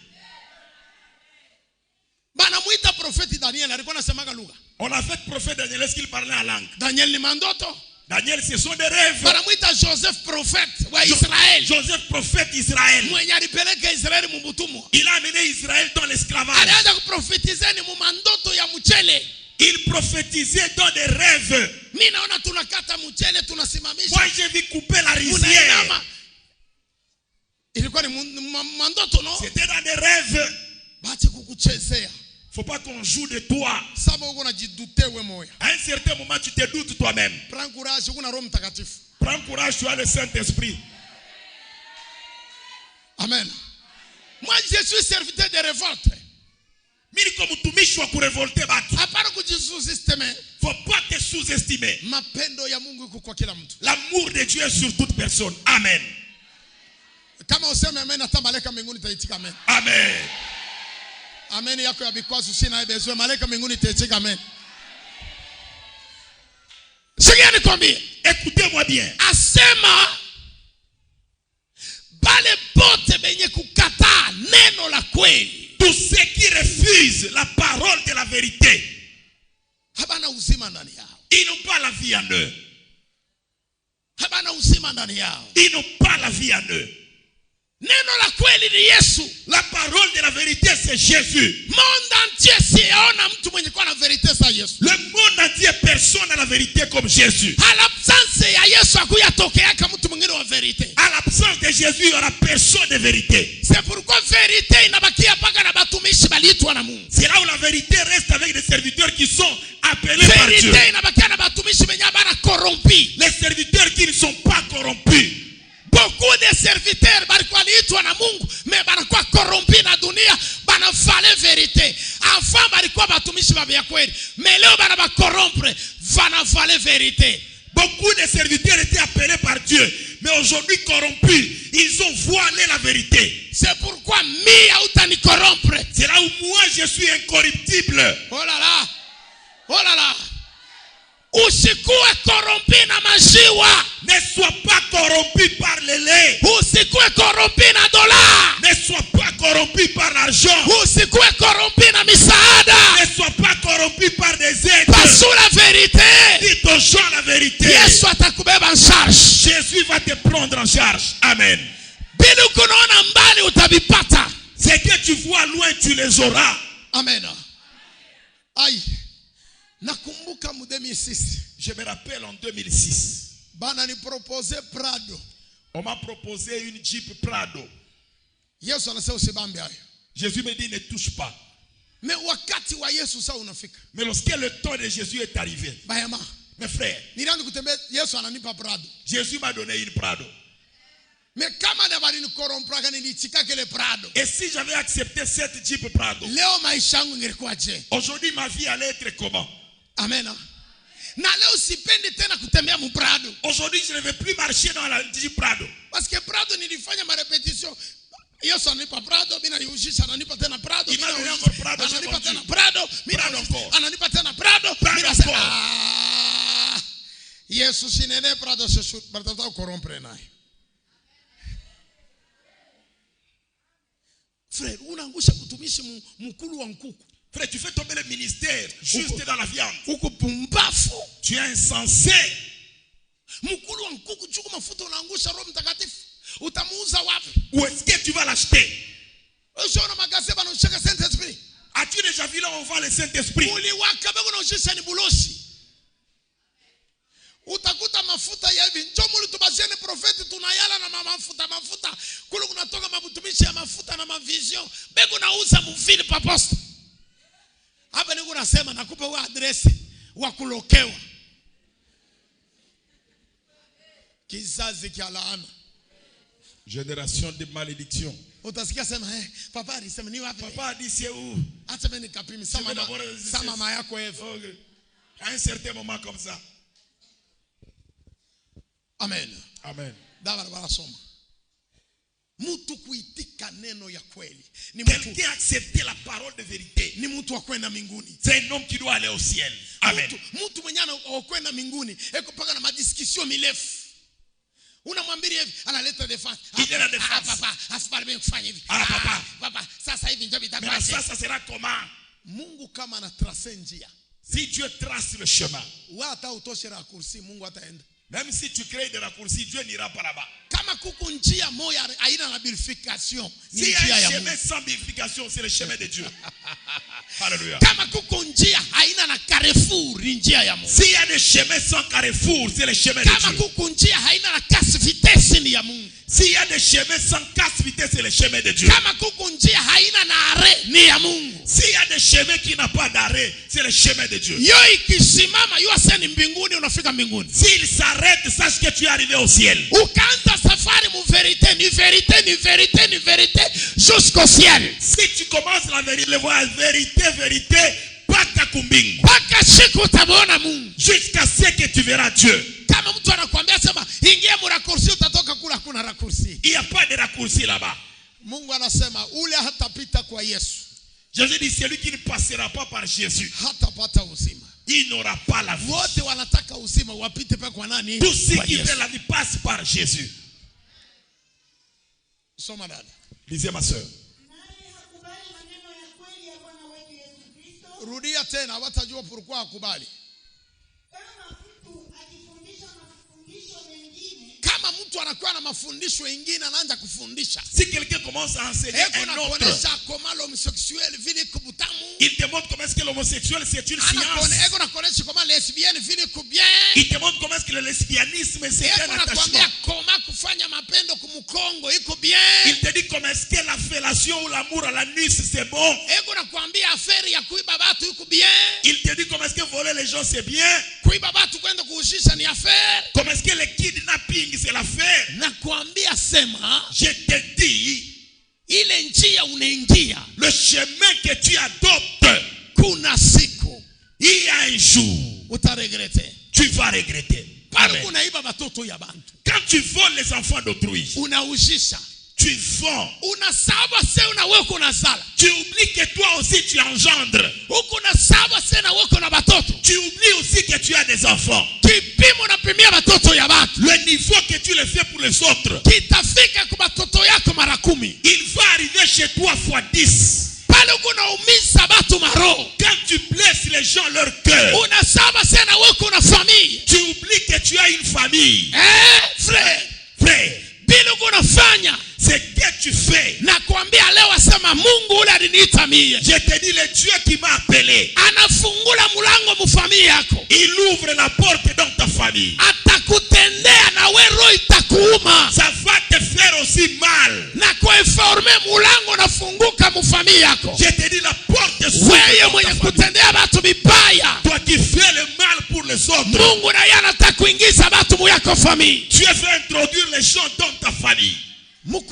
Bana muita prophète Daniel alikuwa anasemaga lugha. On a fait prophète Daniel, est-ce qu'il parlait en langue? Daniel ni mandoto. Daniel, ce sont des rêves. Bana muita Joseph prophète wa Israël. Joseph prophète Israël. Mwenye alipeleka Israeli mumbutumwa. Il a amené Israël dans l'esclavage. Alianza kuprofetize ni mumandoto ya mchele. Il prophétisait dans des rêves. Mimi naona tunakata mchele tunasimamisha. Moi j'ai vu couper la rizière. Ilikuwa ni mandoto no? C'était dans des rêves. Bache kukuchezea. Faut pas qu'on joue de toi. Saba uko unajidute wewe moyo. À un certain moment tu te doutes toi-même. Prends courage, uko na Roho Mtakatifu. Prends courage, tu as le Saint-Esprit. Amen. Moi je suis serviteur de révolte. Mimi comme mtumishi wa kurevolte batu. Hapana kujisous-estimer. Faut pas te sous-estimer. Mapendo ya Mungu iko kwa kila mtu. L'amour de Dieu est sur toute personne. Amen. Kama useme amen hata malaika mbinguni itaitika amen. Amen. Amen yako ya bikwazo sina bezwe malaika mbinguni itaitika amen. Sikia nikwambie, Écoutez-moi bien. Asema bale bote benye kukataa neno la kweli. Tous ceux qui refusent la parole de la vérité, Habana uzima ndani yao. ils n'ont pas la vie en eux. Habana uzima ndani yao. Ils n'ont pas la vie en eux. Neno la kweli ni Yesu. La parole de la vérité, c'est Jésus. Monde entier siyaona mtu mwenye kwa na verite sa Yesu. Le monde entier, personne n'a la vérité comme Jésus. À l'absence ya Yesu hakuyatokea kama mtu mwingine wa verite. À l'absence de Jésus, il n'y aura personne de vérité. C'est pourquoi vérité inabakia paka na batumishi baliitwa na Mungu. C'est là où la vérité reste avec des serviteurs qui sont appelés par Dieu. Vérité inabakia na batumishi benye bana corrompi. Les serviteurs qui ne sont pas corrompus. Beaucoup de serviteurs balikuwa liitwa na Mungu mais banakuwa corrompi na dunia banavale verite. Avant balikuwa batumishi babia kweli mais leo bana ba corrompre vanavale verite. Beaucoup de serviteurs étaient appelés par Dieu, mais aujourd'hui corrompus, ils ont voilé la vérité. C'est pourquoi mi hautani corrompre. C'est là où moi je suis incorruptible. Oh là là. Oh là là. Usikuwe corrompi na maziwa. Ne sois pas corrompu par le lait. Usikuwe corrompi na dola. Ne sois pas corrompu par l'argent. Usikuwe corrompi na misaada. Ne sois pas corrompu par des aides. Pasu la vérité. Dis aux gens la vérité. Yesu atakubeba en charge. Jésus va te prendre en charge. Amen. Bila kunaona mbali utabipata. Ce que tu vois loin, tu les auras. Amen. Aïe. Nakumbuka mu 2006. Je me rappelle en 2006. Bana ni propose Prado. On m'a proposé une Jeep Prado. Yesu anasema usibambe hayo. Jésus me dit ne touche pas. Mais wakati wa Yesu sasa unafika. Mais lorsque le temps de Jésus est arrivé, Bayama. mes frères, Nilianza kutembea Yesu ananipa Prado. Jésus m'a donné une Prado. Mais kama na bali ni korompraka nilichika kile Prado. Et si j'avais accepté cette Jeep Prado, Leo maisha yangu ingekuwa je? aujourd'hui ma vie allait être comment? Amen. Na leo sipendi tena kutembea mu Prado. Aujourd'hui je ne vais plus marcher dans la Jeep Prado. Parce que Prado nilifanya ma répétition. Yesu ananipa Prado, mimi naliushisha, ananipa tena Prado, Il m'a donné encore Prado, ananipa j'ai tena vendu. Prado, mimi Prado encore. ananipa tena Prado, mimi encore. nasema Yesu sinene Prado se batata corrompre naye. Frère, unaangusha mtumishi mkulu wa nkuku. Frère, tu fais tomber le ministère juste dans la viande. Uko pumbafu. Tu es insensé. Mkulu wa nkuku chuku mafuta unaangusha Roho Mtakatifu. Utamuuza wapi? Où est-ce que tu vas l'acheter? Usiona magazeti banaoshika Saint-Esprit. As-tu déjà vu là où on vend le Saint-Esprit? Uliwaka bego naoshisha ni bulosi. Utakuta mafuta ya hivi. Njoo mulitubazieni profeti tunayala na mafuta. Kule kunatoka mabutumishi ya mafuta na mavision. Bego nauza mvili paposta. Hapa niko nasema nakupa wewe address wa kulokewa. Kizazi kia laana. Génération de malédiction. Utasikia sema papa alisema ni wapi? Papa a dit c'est où? Acha mimi nikapimi sama mama yako hivi. Okay. À un certain moment comme ça. Amen. Amen. Dawa wanasoma. Mtu kuitika neno ya kweli. Ni Quelqu'un a accepté la parole de vérité. Ni mtu wa kwenda mbinguni. C'est un homme qui doit aller au ciel. Amen. Mtu mwenye anakwenda mbinguni, eko paka na madiscussion mirefu. Unamwambia hivi, analeta defense. Il est la défense. Papa, asiparime kufanya hivi. Papa, sasa hivi ndio bitakuwa. Mais ça sera comment? Mungu kama ana trace njia. Si Dieu trace le chemin. Wewe hata utoshe raccourci, Mungu ataenda. Même si tu crées des raccourcis, Dieu n'ira pas là-bas. Kama kuku njia moja haina na bifurcation, si il y a un chemin sans bifurcation, c'est le chemin de Dieu. Alléluia. Kama kuku njia haina na carrefour, njia ya Mungu. S'il y a des chemins sans carrefour, c'est le chemin de Dieu. Kama kuku njia haina na casse vitesse ni ya Mungu. S'il y a des chemins sans casse vitesse, c'est le chemin de Dieu. Kama kuku njia haina na arrêt ni ya Mungu. S'il y a des chemins qui n'ont pas d'arrêt, c'est le chemin de Dieu. Yo ikisimama yo aseni mbinguni unafika mbinguni. S'il s'arrête, sache que tu es arrivé au ciel. Ukaanza safari mu vérité, ni vérité jusqu'au ciel. Si tu commences la vérité, vérité, paka kumbingu. Paka siku utamwona Mungu. Jusqu'à ce que tu verras Dieu. Kama mtu anakuambia sema ingia mu raccourci utatoka kula kuna raccourci. Il n'y a pas de raccourci là-bas. Mungu anasema ule hatapita kwa Yesu. Jésus dit celui qui ne passera pas par Jésus, hatapata uzima. Il n'aura pas la vie. Wote wanataka uzima wapite pa kwa nani? Tous ceux qui veulent la vie passent par Jésus. Soma dada. Lisez ma soeur. Rudia tena watajua pourquoi akubali. Kama mtu anakuwa na mafundisho mengine anaanza kufundisha. Si quelqu'un commence à enseigner un autre, il te montre comment est-ce que l'homosexuel c'est une science. Il te montre comment est-ce que le lesbianisme c'est un attachement. Il te dit comment est-ce que la fellation ou l'amour à la nuit c'est bon. Il te dit comment est-ce que voler les gens c'est bien. Comment est-ce que le kidnapping c'est l'affaire. Je te dis, ile njia unaingia, le chemin que tu adoptes, kuna siku, il y a un jour, utaregrete. Tu vas regretter. Amen. Quand tu voles les enfants d'autrui, tu vends. Tu oublies que toi aussi tu engendres. Tu oublies aussi que tu as des enfants. Le niveau que tu le fais pour les autres, il va arriver chez toi fois 10. Quand tu blesses les gens leur cœur, tu oublies que tu as une famille. Frère, ce que tu fais, je te dis le Dieu qui m'a appelé, il ouvre la porte dans ta famille. Ça va te faire aussi mal. Je te dis la porte s'ouvre. Toi qui fais le mal pour les autres, tu veux introduire les gens dans ta famille. Vous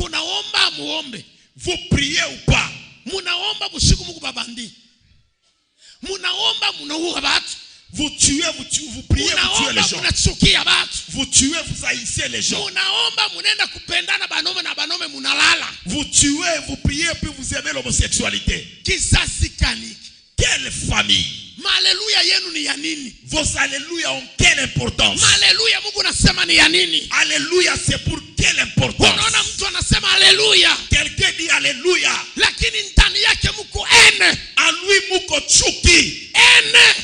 priez ou pas? Vous tuez, vous priez, vous tuez les Unaomba gens. munachukia watu. Vous tuez, vous haïssez les gens. Munaomba munenda kupendana banome na banome munalala. Vous tuez, vous priez, puis vous aimez l'homosexualité. Kizazi kaniki. Quelle famille! Haleluya yenu ni ya nini? Vos alléluia ont quelle importance? Haleluya Mungu nasema ni ya nini? Alléluia, c'est pour quelle importance? Unaona mtu anasema haleluya, Quelqu'un dit alléluia. lakini ndani yake mko ene. En lui, muko chuki. Ene.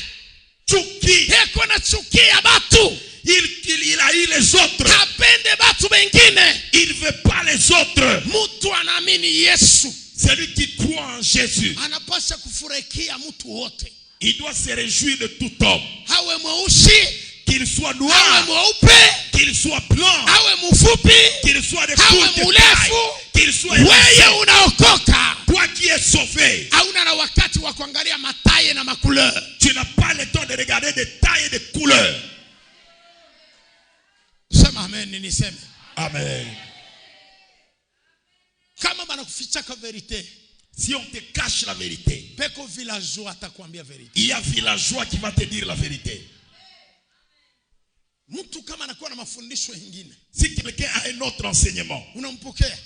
Chuki. Heko na chukia batu. Il haït les autres. Kapende batu bengine. Il ne veut pas les autres. Mtu anaamini Yesu. Celui qui croit en Jésus, Anapasha kufurahikia mtu wote. il doit se réjouir de tout homme. Hawe mweusi, Qu'il soit hawe noir, mweupe, qu'il soit blanc, hawe mfupi, qu'il soit de hawe courte taille, mrefu. qu'il soit Wewe élancé. unaokoka. Toi qui es sauvé, Hauna na wakati wa kuangalia mataye na makuleur. tu n'as pas le temps de regarder des tailles et des couleurs. Sema amen niseme. Amen. Kama banakufichaka verite, Si on te cache la vérité, peko villageois atakwambia verite. il y a villageois qui va te dire la vérité. Mtu kama anakuwa na mafundisho mengine, Si quelqu'un a un autre enseignement, unampokea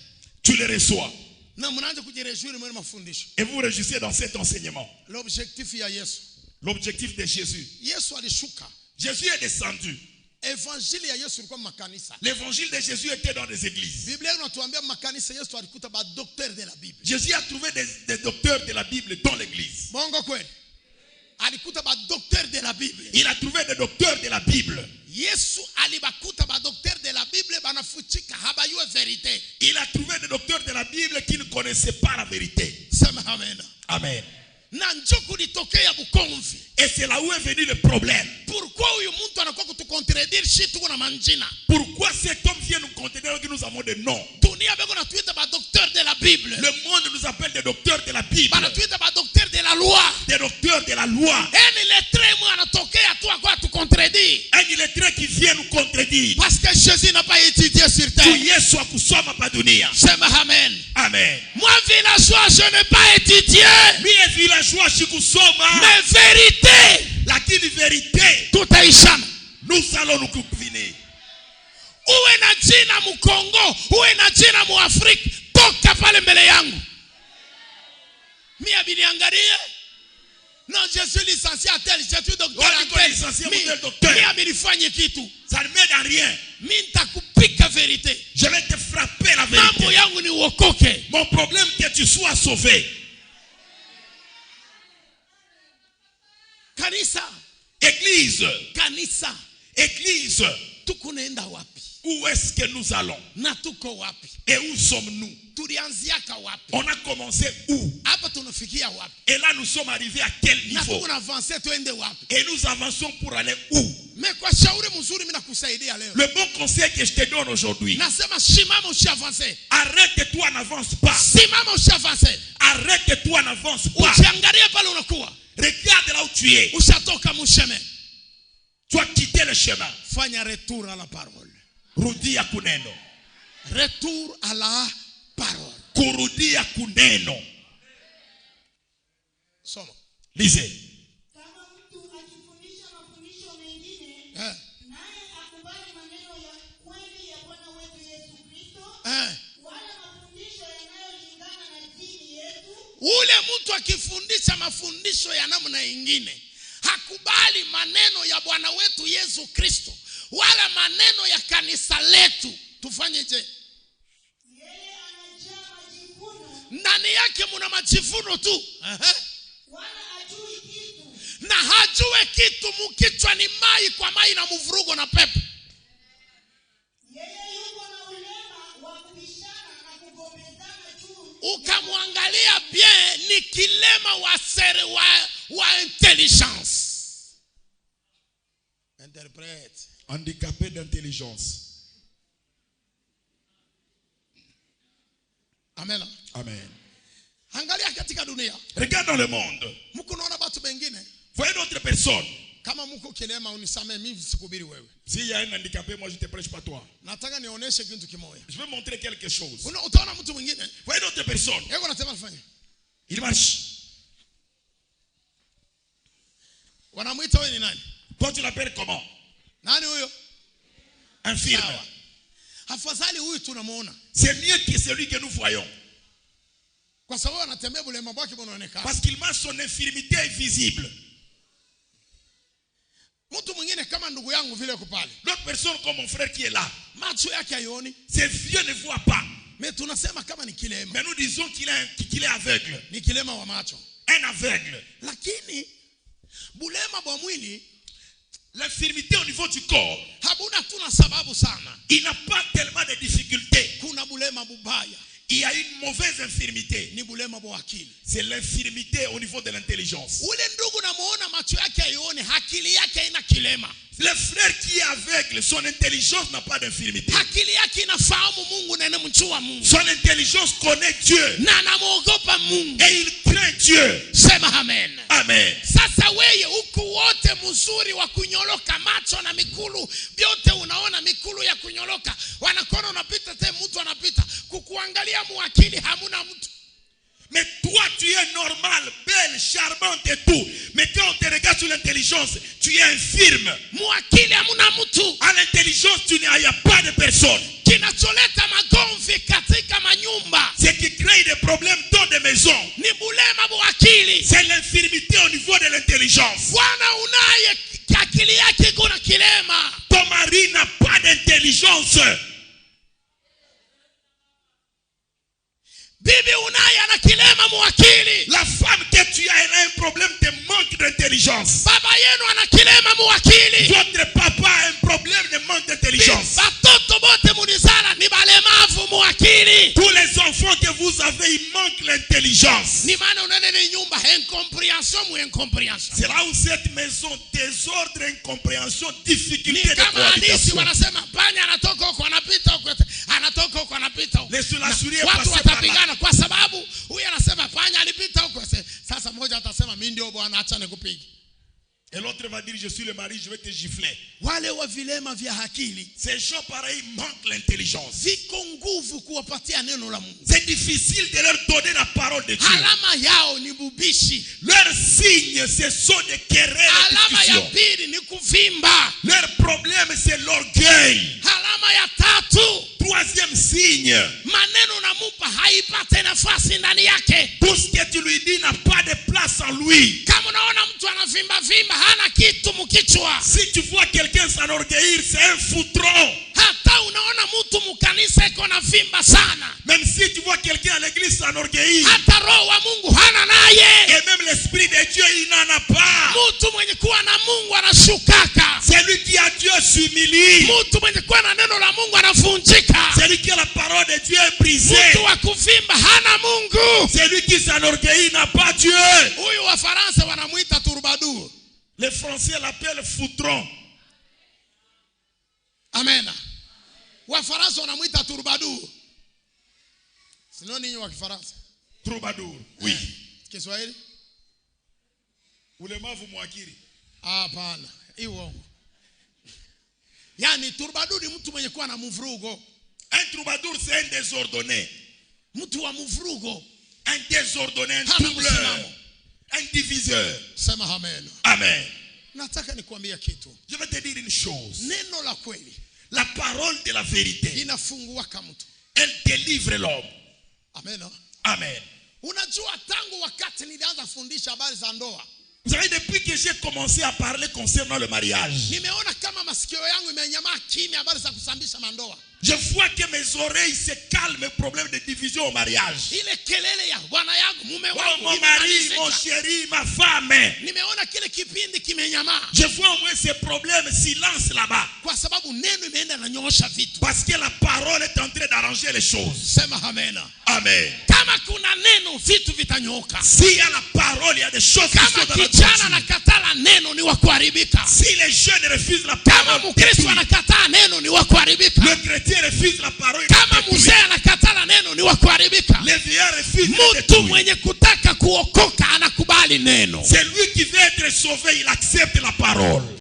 tu le reçois na mnaanza kujirejoindre mwa mafundisho. et vous vous réjouissez dans cet enseignement. L'objectif ya Yesu. L'objectif de Jésus. Yesu alishuka. Jésus est descendu. Evangeli ya Yesu ilikuwa makanisa. L'évangile de Jésus était dans les églises. Biblia inatuambia makanisa Yesu alikuta ba docteur de la Bible. Jésus a trouvé des docteurs de la Bible dans l'église. Bongo kweli. Alikuta ba docteur de la Bible. Il a trouvé des docteurs de la Bible. Yesu alibakuta ba docteur de la Bible banafuchika habayue verite. Il a trouvé des docteurs de la Bible qui ne connaissaient pas la vérité. Sema amen. Amen. Na njoku litokea bukomvi. Et c'est là où est venu le problème. Pourquoi huyu mtu anakuwa kutucontredire shi tuko na manjina? Pourquoi cet homme vient nous contenir que nous avons des noms? Dunia beko na tuita ba docteur de la Bible. Le monde nous appelle des docteurs de la Bible. Bana tuita ba docteur de la loi. Des docteurs de la loi. Eni lettre mwa anatokea tu akwa tu contredire. Un illettré qui vient nous contredire. Parce que Jésus n'a pas étudié sur Tu terre. Yesu akusoma pa dunia. Sema amen. Amen. Moi villageois je n'ai pas étudié. Mie villageois shikusoma. Mais vérité. Lakini vérité, Tutaishana. nous allons nous convenir. Uwe na jina Mkongo, uwe na jina Muafrika, toka pale mbele yangu. Mimi abiniangalie. Non, je suis licencié à tel, je suis docteur à tel. Mimi abilifanye kitu. Ça ne m'aide à rien. Mimi nitakupika vérité. Je vais te frapper la Mambo vérité. yangu ni uokoke. Mon problème que tu sois sauvé. Kanisa, Église, kanisa, église, tukunaenda wapi? où est-ce que nous allons? Na tuko wapi? Et où sommes-nous? Tulianziaka wapi? On a commencé où? Hapa tunafikia wapi? Et là, nous sommes arrivés à quel Na niveau? tuko avancer tuende wapi? Et nous avançons pour aller où? Mais kwa shauri mzuri mimi nakusaidia leo. Le bon conseil que je te donne aujourd'hui, Nasema simama usiavance. arrête-toi, n'avance pas. Simama usiavance. Arrête-toi, n'avance pas. Usiangalie pale unakuwa. Regarde là où tu es. Ushatoka msheme. Tu as quitté le chemin. Fanya retour à la parole. Rudia kuneno. Retour à la parole. Kurudia kuneno. Soma. Lisez. Kama mtu akifundisha mafundisho mengine, Eh. naye akubali maneno ya kweli ya Bwana wetu Yesu Kristo, Eh. wala mafundisho yanayolingana na dini yetu, Ule mtu akifundisha mafundisho ya namna nyingine, hakubali maneno ya Bwana wetu Yesu Kristo wala maneno ya kanisa letu, tufanyeje? yeye anajaa majivuno, Ndani yake muna majivuno tu. Aha. wala hajui kitu, Na hajue kitu, mukichwa ni mai kwa mai na mvurugo na pepo. yeye yuko na ulema wa kubishana na kugombezana juu Ukamwangalia bien ni kilema wa intelligence. Interprète. Handicapé d'intelligence. Amen. Amen. Angalia katika dunia. Regarde dans le monde. Mko naona watu wengine Voyez d'autres personnes. kama mko kilema unisamee mimi sikubiri wewe. S'il y a un handicapé, moi je ne te prêche pas toi. Nataka nionyeshe kitu kimoja. Je vais montrer quelque chose. Utaona mtu mwingine, Voyez d'autres personnes. yeye anasema afanye. Il marche. Wanamuita wewe ni nani? Toi, tu l'appelles comment? Nani huyo? Infirme. Sawa. Afadhali huyu tunamuona. C'est mieux que celui que nous voyons. Kwa sababu anatembea bulema bwake bunaonekana. Parce qu'il a son infirmité invisible. Mtu mwingine kama ndugu yangu vile kupale. L'autre personne comme mon frère qui est là. Macho yake haioni. Ses vieux ne voient pas. Mais tunasema kama ni kilema. Mais nous disons qu'il est aveugle. Ni kilema wa macho. Un aveugle. Lakini bulema bwa mwili, l'infirmité au niveau du corps, habuna tuna sababu sana. Il n'a pas tellement de difficultés. Kuna bulema bubaya. Il y a une mauvaise infirmité. Ni bulema bwa akili. C'est l'infirmité au niveau de l'intelligence. Ule ndugu namuona macho yake haioni, akili yake ina kilema. Le frère qui est aveugle, son intelligence n'a pas d'infirmité. Akili yake inafahamu Mungu na inamjua Mungu. Son intelligence connaît Dieu. Na anamuogopa Mungu. Et il craint Dieu. Sema amen. Amen. Sasa wewe huku wote mzuri wa kunyoloka macho na mikulu, vyote unaona mikulu ya kunyoloka. Wanakona unapita te mtu anapita. Kukuangalia muakili hamuna mtu. Mais toi, tu es normal, belle, charmante et tout. Mais quand on te regarde sur l'intelligence, tu es infirme. Muakili hamuna mtu. À l'intelligence, il n'y a pas de personne. Kinacholeta magomvi katika manyumba. Ce qui crée des problèmes dans des maisons. Ni bulema buakili. C'est l'infirmité au niveau de l'intelligence. Bwana unaye akili yake kuna kilema. Ton mari n'a pas d'intelligence. Bibi unaye ana kilema muakili. La femme que tu as, elle a un problème de manque d'intelligence. Baba yenu ana kilema muakili. Votre papa a un problème de manque d'intelligence. Batoto bote munizala ni balemavu muakili. Tous les enfants que vous avez, ils manquent l'intelligence. Ni maana unene ni nyumba incompréhension mu incompréhension. C'est là où cette maison, désordre, incompréhension, difficulté Ni de kama hadisi cohabitation. wanasema panya anatoka huko anapita huko, anatoka huko anapita huko. La souris est Watu passée par là. watapigana kwa sababu huyu anasema panya alipita huko. Sasa mmoja atasema mimi ndio bwana, acha nikupige. Et l'autre va dire, je suis le mari, je vais te gifler. Wale wa vilema vya akili, Ces gens pareils manquent l'intelligence. viko nguvu kuwapatia neno la Mungu. C'est difficile de leur donner la parole de Dieu. Alama yao ni bubishi. Leurs signes, ce sont des querelles et Alama ya discussions. pili ni kuvimba. Leur problème, c'est l'orgueil. Alama ya tatu, Troisième signe, maneno namupa haipate nafasi ndani yake. tout ce que tu lui dis n'a pas de place en lui. Kama unaona mtu anavimba vimba hana kitu mkichwa. Si tu vois quelqu'un s'enorgueillir, c'est un foutron. Hata unaona mtu mkanisa iko na vimba sana. Même si tu vois quelqu'un à l'église s'enorgueillir, Hata roho wa Mungu hana naye. et même l'esprit de Dieu, il n'en a pas. Mtu mwenye kuwa na Mungu anashukaka. Celui qui a Dieu s'humilie. Mtu mwenye kuwa na neno la Mungu anavunjika. Celui qui a la parole de Dieu est brisé. Mtu wa kuvimba hana Mungu. Celui qui s'enorgueillit n'a pas Dieu. Huyu wa Faransa wanamuita turbadour. Les Français l'appellent foutron. Amen. Wa Faransa wanamuita turbadour. Sino ninyi wa Kifaransa? Troubadour. Oui. Kiswahili? Ulemavu mwakili. Hapana. Hiyo. Yani turbadour ni mtu mwenye kuwa na mvurugo. Un troubadour, c'est un désordonné. Mtu wa mvurugo. Un désordonné, un Hana troubleur. msimamo. Un diviseur. Sema amen. Amen. Nataka nikwambia kitu. Je vais te dire une chose. Neno la kweli La parole de la vérité, inafungua mtu. elle délivre l'homme. Amen. Amen. Unajua tangu wakati nilianza fundisha habari za ndoa, Vous savez, depuis que j'ai commencé à parler concernant le mariage, nimeona kama masikio yangu imenyamaa kimya habari za kusambisha mandoa. je vois que mes oreilles se calment le problème de division au mariage. Ile kelele ya bwana yangu, mume Oh, wangu, mon mari, imemalizika. mon chéri, ma femme. Nimeona kile kipindi kimenyamaa Je vois au moins ces problèmes, silence là-bas. kwa sababu neno imeenda na nyoosha vitu. Parce que la parole est en train d'arranger les choses. Sema amen. Amen. Kama kuna neno vitu vitanyooka. S'il y a la parole, il y a des choses qui Kama sont dans la kijana doctrine. anakataa neno ni wa kuharibika. Si les jeunes refusent la Kama parole, Mkristo anakataa neno ni wa kuharibika. le chrétien refuse la parole, Kama mzee anakataa neno ni wa kuharibika. les vieillards refusent Mtu la détruire. mwenye kutaka kuokoka anakubali neno. C'est lui qui veut être sauvé, il accepte la parole.